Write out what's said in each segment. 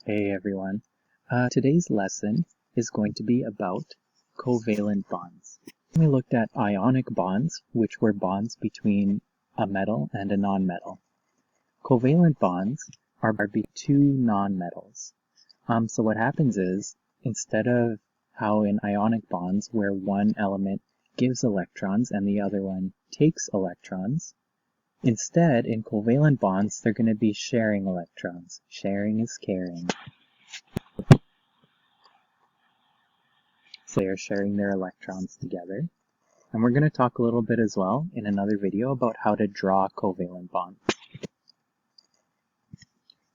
Hey everyone. Today's lesson is going to be about covalent bonds. We looked at ionic bonds, which were bonds between a metal and a nonmetal. Covalent bonds are between two nonmetals. So what happens is, instead of how in ionic bonds where one element gives electrons and the other one takes electrons, instead, in covalent bonds, they're going to be sharing electrons. Sharing is caring. So they're sharing their electrons together. And we're going to talk a little bit as well in another video about how to draw covalent bonds.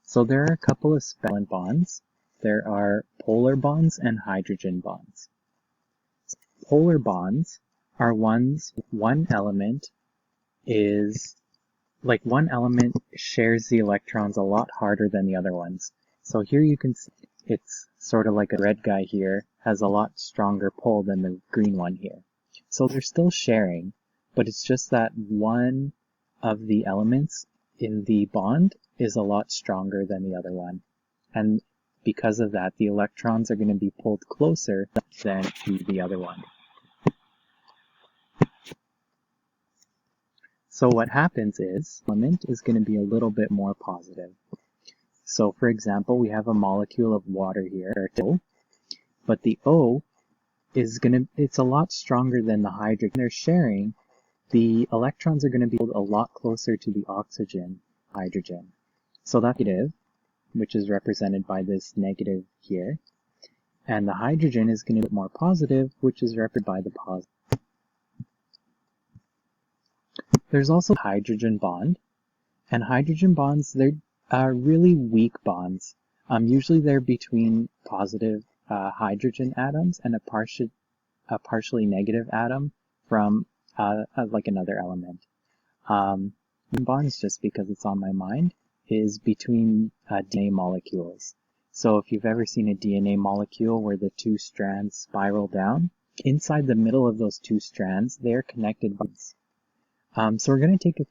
So there are a couple of covalent bonds. There are polar bonds and hydrogen bonds. Polar bonds are ones one element shares the electrons a lot harder than the other ones. So here you can see it's sort of like a red guy here has a lot stronger pull than the green one here. So they're still sharing, but it's just that one of the elements in the bond is a lot stronger than the other one. And because of that, the electrons are going to be pulled closer than to the other one. So what happens is, the element is going to be a little bit more positive. So for example, we have a molecule of water here, but the O is it's a lot stronger than the hydrogen. They're sharing, the electrons are going to be a lot closer to the oxygen, hydrogen. So that's negative, which is represented by this negative here. And the hydrogen is going to be more positive, which is represented by the positive. There's also a hydrogen bond, and hydrogen bonds, they're really weak bonds. Usually they're between positive hydrogen atoms and a partially negative atom from like another element. Bonds, just because it's on my mind, is between DNA molecules. So if you've ever seen a DNA molecule where the two strands spiral down, inside the middle of those two strands, they're connected bonds. So we're going to take a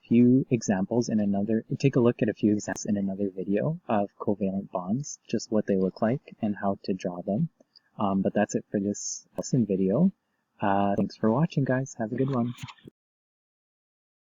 look at a few examples in another video of covalent bonds, just what they look like and how to draw them. But that's it for this lesson video. Thanks for watching, guys. Have a good one.